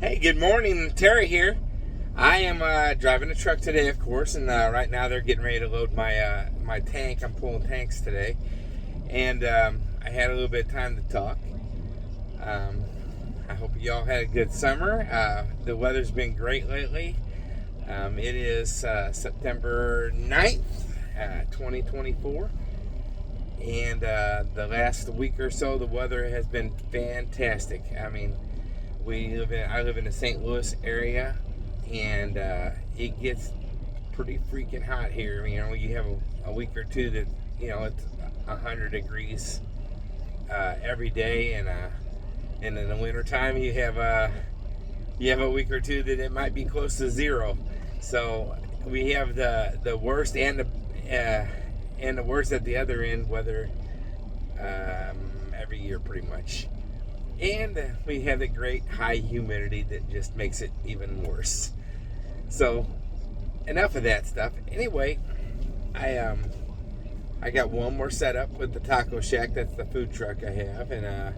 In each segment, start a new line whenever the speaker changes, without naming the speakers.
Hey, good morning. Terry here. I am driving a truck today, of course, and right now they're getting ready to load my tank. I'm pulling tanks today, and I had a little bit of time to talk. I hope you all had a good summer. The weather's been great lately. It is September 9th, 2024. And the last week or so, the weather has been fantastic. I mean, I live in the St. Louis area, and it gets pretty freaking hot here. You know, you have a week or two that it's 100 degrees every day, and in the wintertime you have a week or two that it might be close to zero. So we have the worst and the worst at the other end weather every year, pretty much. And we have the great high humidity that just makes it even worse. So enough of that stuff. Anyway, I got one more setup with the Taco Shack. That's the food truck I have, and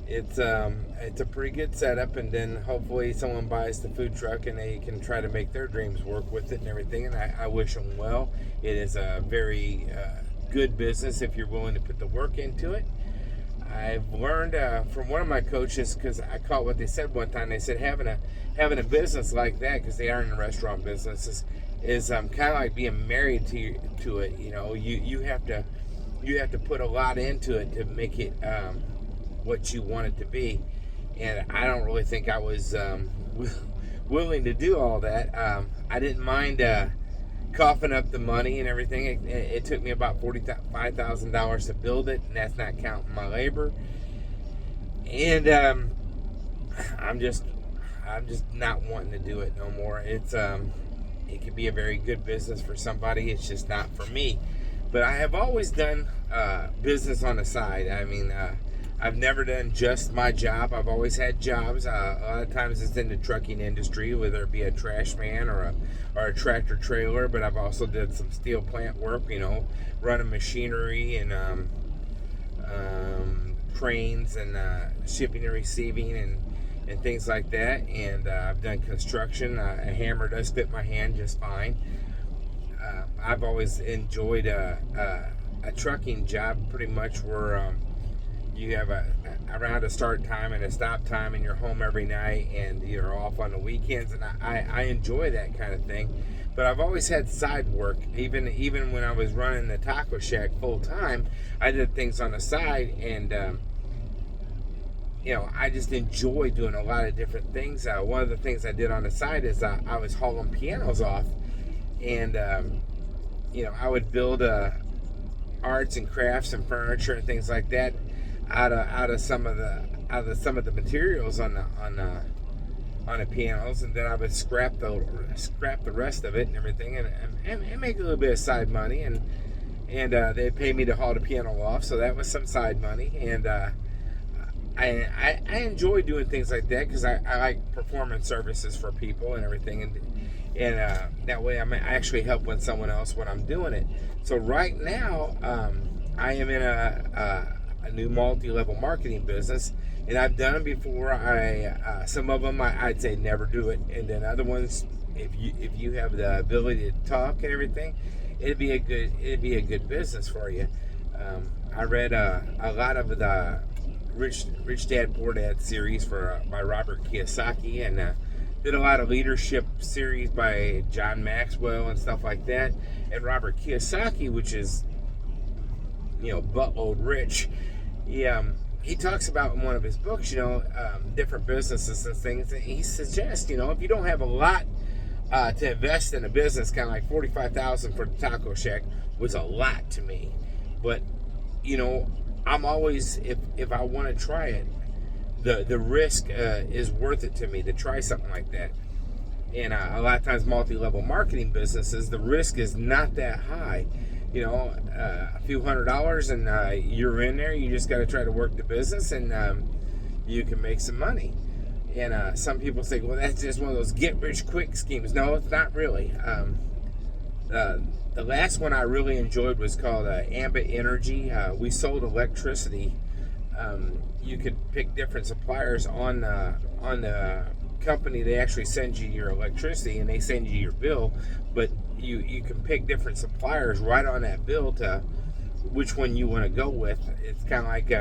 it's a pretty good setup. And then hopefully someone buys the food truck and they can try to make their dreams work with it and everything. And I wish them well. It is a very good business if you're willing to put the work into it. I've learned from one of my coaches, because I caught what they said one time. They said having a business like that, because they are in the restaurant business, is kind of like being married to it. You know, you have to put a lot into it to make it what you want it to be. And I don't really think I was willing to do all that. I didn't mind coughing up the money and everything. It took me about $45,000 to build it, and that's not counting my labor. And I'm just not wanting to do it no more. It could be a very good business for somebody. It's just not for me. But I have always done business on the side. I mean, I've never done just my job. I've always had jobs. A lot of times it's in the trucking industry, whether it be a trash man or a tractor trailer. But I've also did some steel plant work, running machinery and trains and shipping and receiving and things like that. And I've done construction. A hammer does fit my hand just fine. I've always enjoyed a trucking job, pretty much where you have around a start time and a stop time, and you're home every night, and you're off on the weekends, and I enjoy that kind of thing. But I've always had side work. Even when I was running the Taco Shack full time, I did things on the side, and I just enjoy doing a lot of different things. One of the things I did on the side is I was hauling pianos off, and I would build arts and crafts and furniture and things like that out of some of the materials on the pianos, and then I would scrap the rest of it and everything, and make a little bit of side money, and they'd pay me to haul the piano off, so that was some side money. And I enjoy doing things like that, because I like performing services for people and everything, and that way I'm actually helping someone else when I'm doing it. So right now I am in a new multi-level marketing business, and I've done them before. Some of them I'd say never do it, and then other ones, if you have the ability to talk and everything, it'd be a good business for you. I read a lot of the Rich Dad Poor Dad series by Robert Kiyosaki, and did a lot of leadership series by John Maxwell and stuff like that. And Robert Kiyosaki, which is buttload rich, he talks about in one of his books, different businesses and things. And he suggests, if you don't have a lot to invest in a business, kind of like $45,000 for the Taco Shack was a lot to me. But I'm always, if I want to try it, the risk is worth it to me to try something like that. And a lot of times multi-level marketing businesses, the risk is not that high. A few $100s, and you're in there. You just got to try to work the business, and you can make some money. And some people say, well, that's just one of those get-rich-quick schemes. No, it's not really. The last one I really enjoyed was called Ambit Energy. We sold electricity. You could pick different suppliers on the company, they actually send you your electricity and they send you your bill, but you can pick different suppliers right on that bill to which one you want to go with. It's kind of like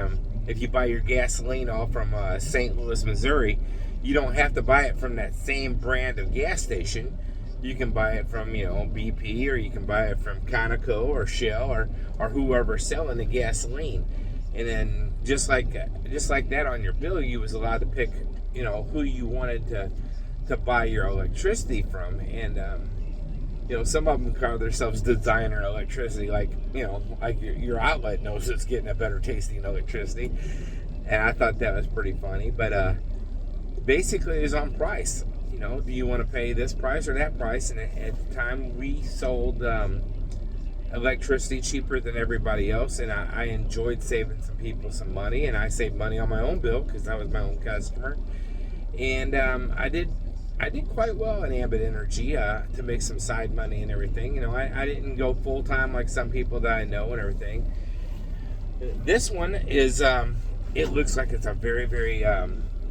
if you buy your gasoline off from St. Louis, Missouri, you don't have to buy it from that same brand of gas station. You can buy it from, BP, or you can buy it from Conoco or Shell or whoever's selling the gasoline. And then just like that on your bill, you was allowed to pick, who you wanted to buy your electricity from. And some of them call themselves designer electricity, like your outlet knows it's getting a better tasting electricity. And I thought that was pretty funny. But basically, it's on price. Do you want to pay this price or that price? And at the time, we sold electricity cheaper than everybody else, and I enjoyed saving some people some money, and I saved money on my own bill because I was my own customer. And I did quite well in Ambit Energy to make some side money and everything. I didn't go full time like some people that I know and everything. This one is it looks like it's a very, very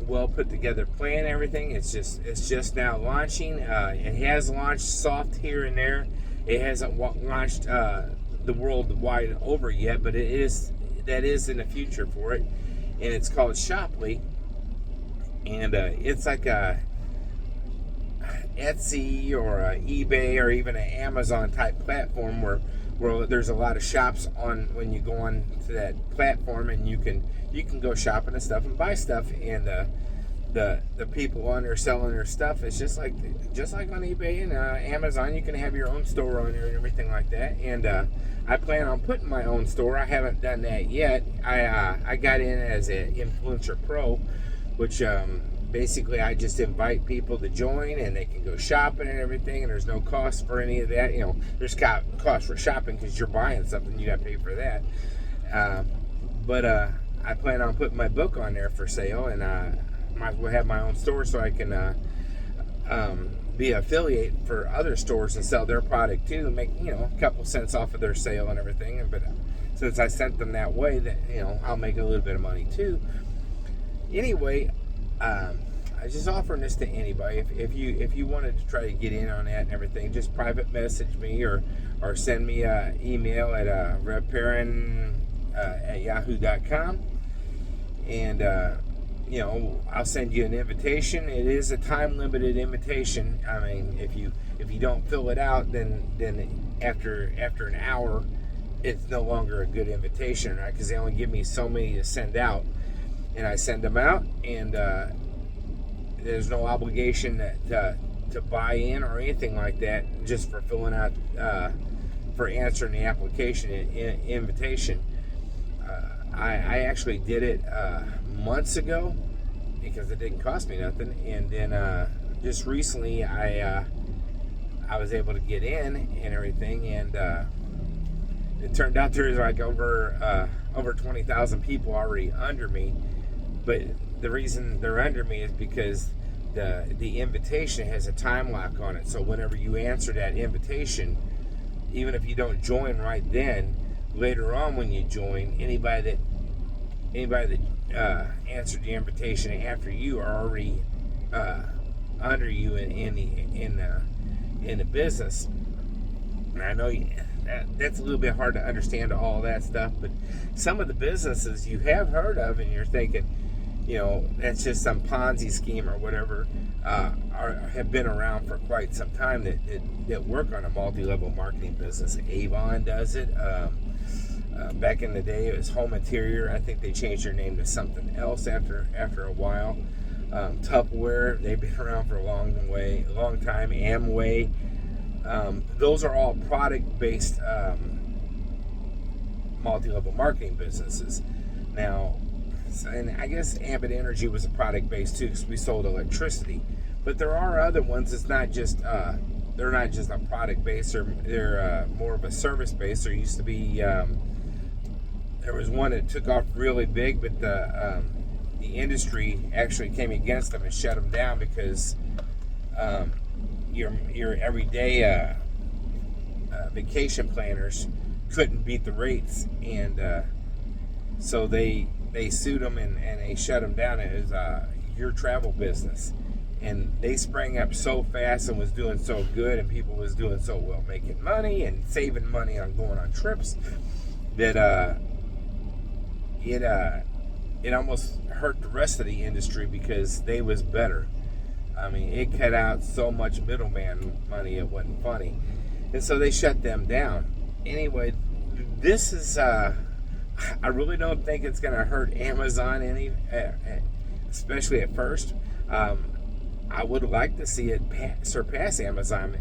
well put together plan and everything. It's just now launching. It has launched soft here and there. It hasn't launched the worldwide over yet, but that is in the future for it. And it's called Shopley, and it's like a Etsy or a eBay or even an Amazon type platform where there's a lot of shops on when you go on to that platform, and you can go shopping and stuff and buy stuff, and the people on there selling their stuff, it's just like on eBay and Amazon. You can have your own store on there and everything like that. And I plan on putting my own store. I haven't done that yet. I got in as an Influencer Pro, which basically I just invite people to join, and they can go shopping and everything, and there's no cost for any of that. There's cost for shopping because you're buying something, you got to pay for that. But I plan on putting my book on there for sale, and might as well have my own store so I can be an affiliate for other stores and sell their product too, and make a couple cents off of their sale and everything. But since I sent them that way, that I'll make a little bit of money too. Anyway, I just offering this to anybody. If you wanted to try to get in on that and everything, just private message me or send me an email at revperrin@yahoo.com, and I'll send you an invitation. It is a time limited invitation. I mean, if you don't fill it out, then after an hour, it's no longer a good invitation, right? Because they only give me so many to send out, and I send them out, and there's no obligation to buy in or anything like that, just for filling out for answering the application invitation. I actually did it months ago because it didn't cost me nothing, and then just recently I was able to get in and everything, and it turned out there's like over 20,000 people already under me. But the reason they're under me is because the invitation has a time lock on it. So whenever you answer that invitation, even if you don't join right then, later on when you join, anybody that answered the invitation after you are already under you in the business. And I know that's a little bit hard to understand all that stuff, but some of the businesses you have heard of, and you're thinking, that's just some Ponzi scheme or whatever, have been around for quite some time that work on a multi-level marketing business. Avon does it. Back in the day, it was Home Interior. I think they changed their name to something else after a while. Tupperware, they've been around for a long time. Amway. Those are all product-based multi-level marketing businesses. Now, and I guess Ambit Energy was a product-based too, because we sold electricity. But there are other ones. It's not just they're not just a product-based. They're more of a service-based. There used to be there was one that took off really big, but the industry actually came against them and shut them down because your everyday vacation planners couldn't beat the rates, and so they sued them and they shut them down as your travel business. and they sprang up so fast and was doing so good, and people was doing so well, making money and saving money on going on trips, that it almost hurt the rest of the industry because they was better. I mean, it cut out so much middleman money, it wasn't funny. And so they shut them down. Anyway, this is, I really don't think it's going to hurt Amazon any, especially at first. I would like to see it surpass Amazon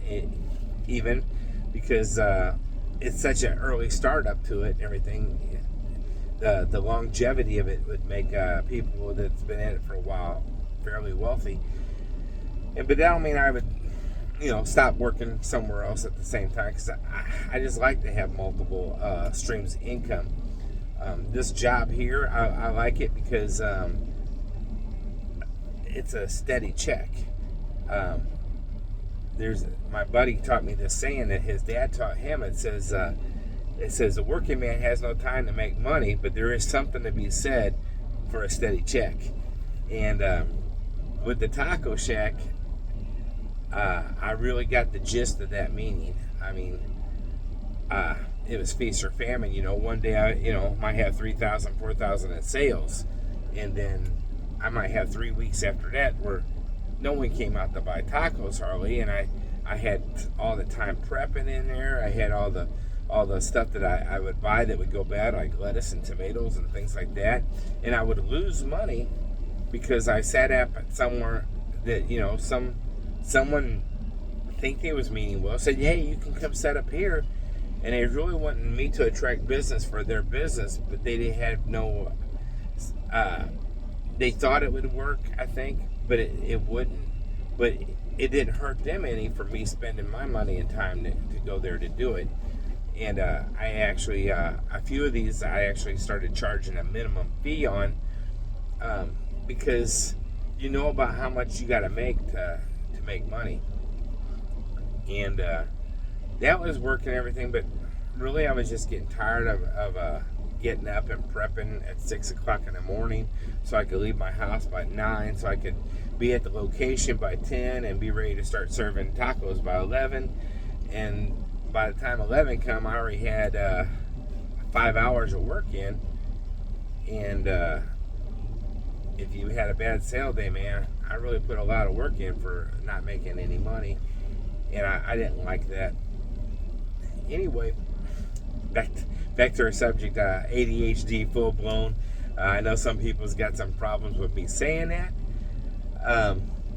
even, because it's such an early startup to it and everything. The longevity of it would make people that's been in it for a while fairly wealthy. But that don't mean I would, stop working somewhere else at the same time, because I just like to have multiple streams of income. This job here, I like it because it's a steady check. My buddy taught me this saying that his dad taught him. It says the working man has no time to make money, but there is something to be said for a steady check. And with the taco shack, I really got the gist of that meaning. I mean, it was feast or famine. One day I might have 3,000, 4,000 in sales, and then I might have 3 weeks after that where no one came out to buy tacos hardly, and I had all the time prepping in there. I had all the stuff that I would buy that would go bad, like lettuce and tomatoes and things like that, and I would lose money because I sat up at somewhere that someone think they was meaning well, said, hey, you can come set up here, and they really wanted me to attract business for their business, but they had no they thought it would work, I think, but it wouldn't. But it didn't hurt them any for me spending my money and time to go there to do it. And I actually, a few of these, I actually started charging a minimum fee on, because about how much you got to make to make money. And that was working and everything, but really I was just getting tired of getting up and prepping at 6 o'clock in the morning so I could leave my house by 9, so I could be at the location by 10 and be ready to start serving tacos by 11. And by the time 11 come, I already had 5 hours of work in. And if you had a bad sale day, man, I really put a lot of work in for not making any money, and I didn't like that. Anyway, back to our subject, ADHD full blown. I know some people's got some problems with me saying that,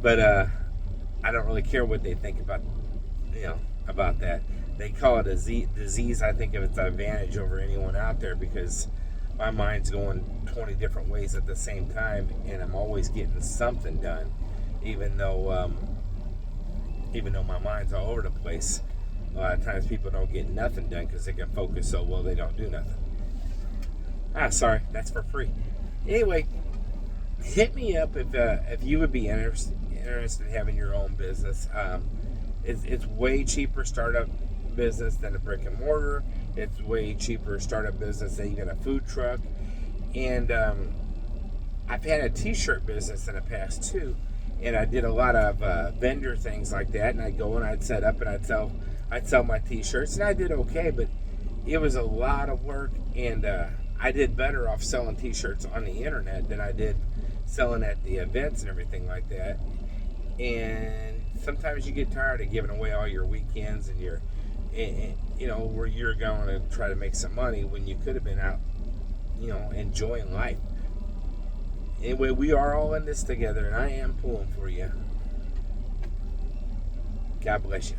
but I don't really care what they think about that. They call it a disease. I think of it's an advantage over anyone out there, because my mind's going 20 different ways at the same time, and I'm always getting something done, even though my mind's all over the place. A lot of times people don't get nothing done because they can focus so well they don't do nothing. Sorry, that's for free. Anyway, hit me up if you would be interested in having your own business. It's way cheaper startup business than a brick and mortar. It's way cheaper startup business than even a food truck. And I've had a t-shirt business in the past too, and I did a lot of vendor things like that. And I'd go and I'd set up and I'd sell my t-shirts, and I did okay, but it was a lot of work, and I did better off selling t-shirts on the internet than I did selling at the events and everything like that. And sometimes you get tired of giving away all your weekends and your, where you're going to try to make some money when you could have been out, enjoying life. Anyway, we are all in this together, and I am pulling for you. God bless you.